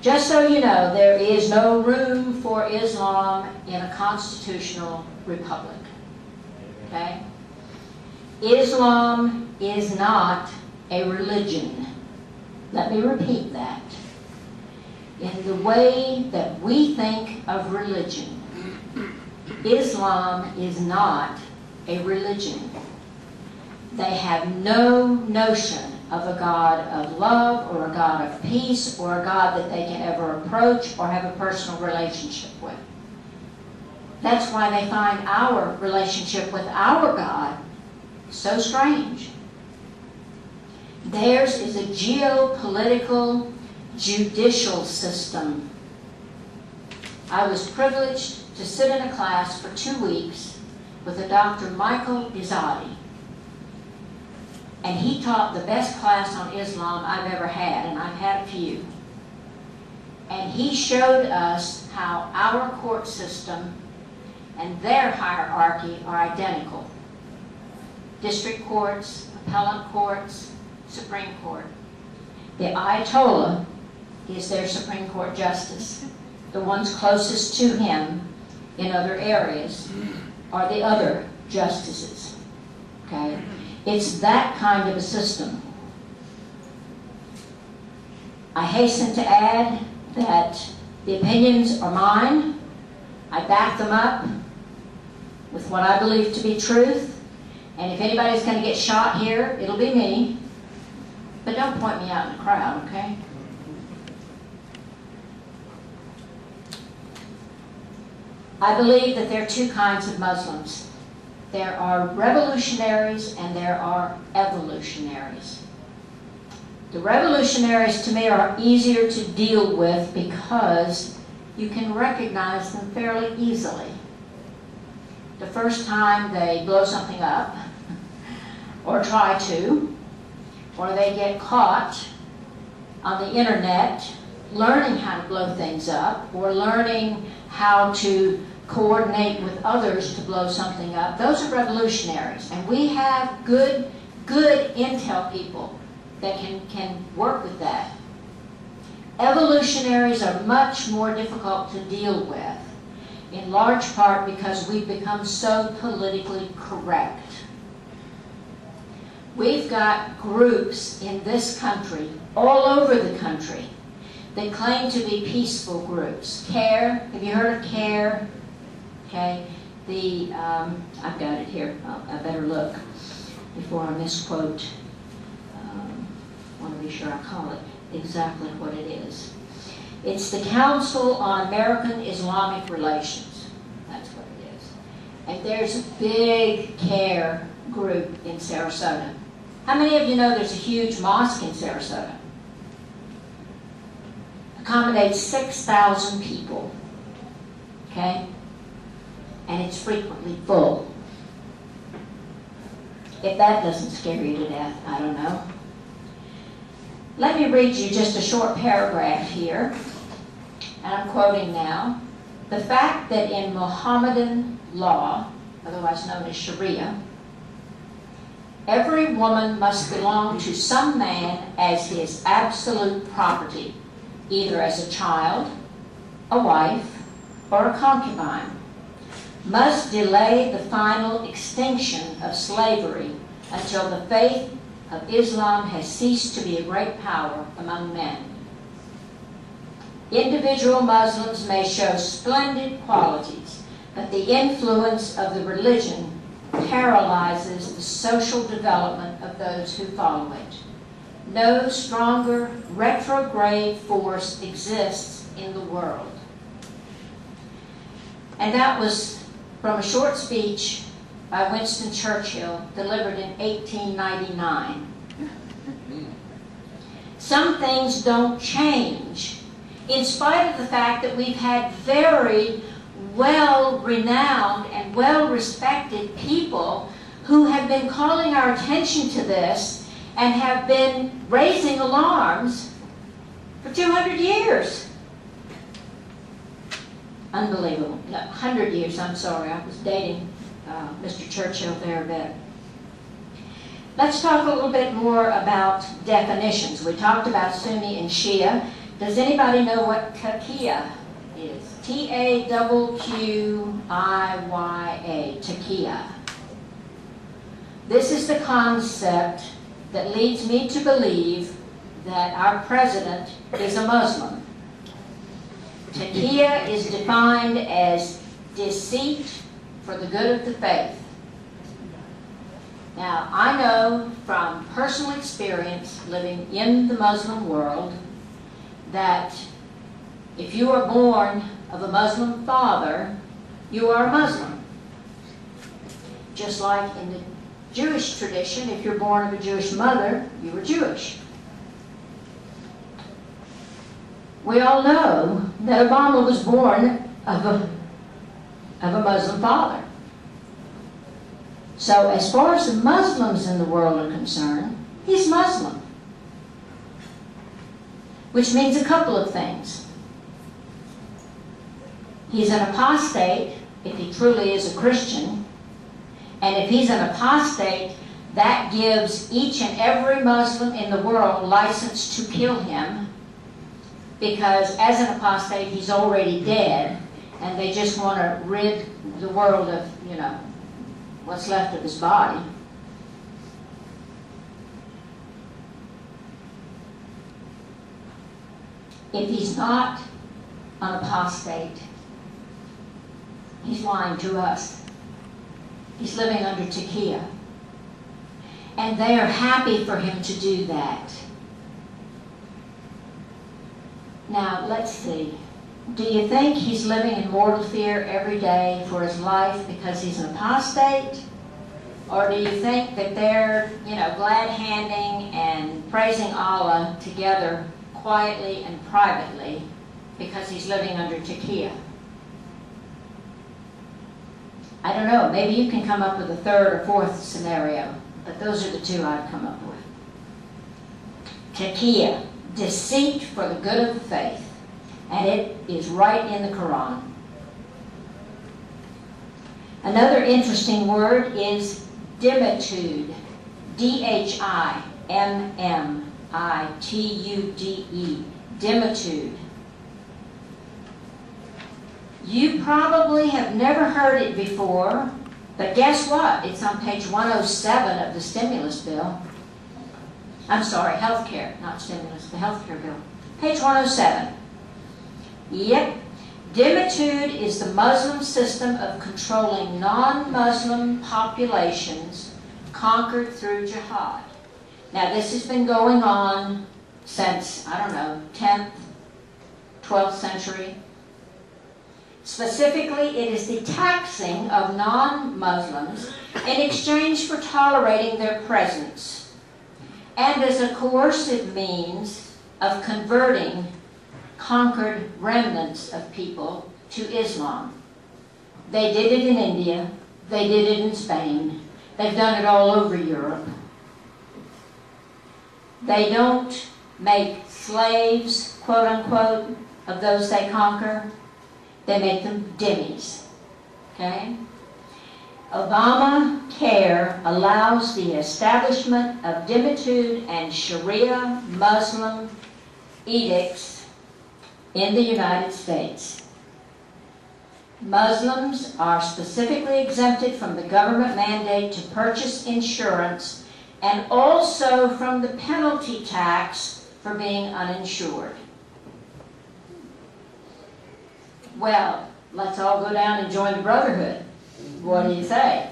Just so you know, there is no room for Islam in a constitutional republic. Okay? Islam is not a religion. Let me repeat that. In the way that we think of religion, Islam is not a religion. They have no notion of a God of love or a God of peace or a God that they can ever approach or have a personal relationship with. That's why they find our relationship with our God so strange. Theirs is a geopolitical, judicial system. I was privileged to sit in a class for 2 weeks with a Dr. Michael Izadi. And he taught the best class on Islam I've ever had, and I've had a few. And he showed us how our court system and their hierarchy are identical. District courts, appellate courts, Supreme Court. The Ayatollah is their Supreme Court justice. The ones closest to him in other areas are the other justices. Okay? It's that kind of a system. I hasten to add that the opinions are mine. I back them up with what I believe to be truth. And if anybody's going to get shot here, it'll be me. But don't point me out in the crowd, okay? I believe that there are two kinds of Muslims. There are revolutionaries and there are evolutionaries. The revolutionaries to me are easier to deal with because you can recognize them fairly easily. The first time they blow something up, or try to, or they get caught on the internet learning how to blow things up, or learning how to coordinate with others to blow something up, those are revolutionaries. And we have good intel people that can work with that. Evolutionaries are much more difficult to deal with, in large part because we've become so politically correct. We've got groups in this country, all over the country, that claim to be peaceful groups. CARE, have you heard of CARE? Okay, I've got it here. I better look before I misquote. I want to be sure I call it exactly what it is. It's the Council on American Islamic Relations. That's what it is. And there's a big CARE group in Sarasota. How many of you know there's a huge mosque in Sarasota? Accommodates 6,000 people. Okay? And it's frequently full. If that doesn't scare you to death, I don't know. Let me read you just a short paragraph here, and I'm quoting now. The fact that in Mohammedan law, otherwise known as Sharia, every woman must belong to some man as his absolute property, either as a child, a wife, or a concubine, must delay the final extinction of slavery until the faith of Islam has ceased to be a great power among men. Individual Muslims may show splendid qualities, but the influence of the religion paralyzes the social development of those who follow it. No stronger retrograde force exists in the world. And that was from a short speech by Winston Churchill, delivered in 1899. Some things don't change, in spite of the fact that we've had very well-renowned and well-respected people who have been calling our attention to this and have been raising alarms for 200 years. Unbelievable. No, 100 years, I'm sorry. I was dating Mr. Churchill there a bit. Let's talk a little bit more about definitions. We talked about Sunni and Shia. Does anybody know what taqiyya is? T-A-Q-Q-I-Y-A, taqiyya. This is the concept that leads me to believe that our president is a Muslim. Taqiyya is defined as deceit for the good of the faith. Now, I know from personal experience living in the Muslim world that if you are born of a Muslim father, you are a Muslim. Just like in the Jewish tradition, if you're born of a Jewish mother, you are Jewish. We all know that Obama was born of a Muslim father. So as far as the Muslims in the world are concerned, he's Muslim. Which means a couple of things. He's an apostate if he truly is a Christian. And if he's an apostate, that gives each and every Muslim in the world license to kill him, because as an apostate he's already dead, and they just want to rid the world of, you know, what's left of his body. If he's not an apostate, he's lying to us. He's living under taqiyya. And they are happy for him to do that. Now, let's see. Do you think he's living in mortal fear every day for his life because he's an apostate? Or do you think that they're, you know, glad-handing and praising Allah together quietly and privately because he's living under taqiyya? I don't know, maybe you can come up with a third or fourth scenario, but those are the two I've come up with. Taqiyya, deceit for the good of the faith, and it is right in the Quran. Another interesting word is dimitude, D-H-I-M-M-I-T-U-D-E, dimitude. You probably have never heard it before, but guess what? It's on page 107 of the stimulus bill. I'm sorry, healthcare, not stimulus, the healthcare bill. Page 107. Yep. Dimitude is the Muslim system of controlling non-Muslim populations conquered through jihad. Now, this has been going on since, I don't know, 10th, 12th century. Specifically, it is the taxing of non-Muslims in exchange for tolerating their presence, and as a coercive means of converting conquered remnants of people to Islam. They did it in India, they did it in Spain, they've done it all over Europe. They don't make slaves, quote unquote, of those they conquer. They make them dhimmis, okay? Obamacare allows the establishment of dhimitude and Sharia Muslim edicts in the United States. Muslims are specifically exempted from the government mandate to purchase insurance and also from the penalty tax for being uninsured. Well, let's all go down and join the Brotherhood. What do you say?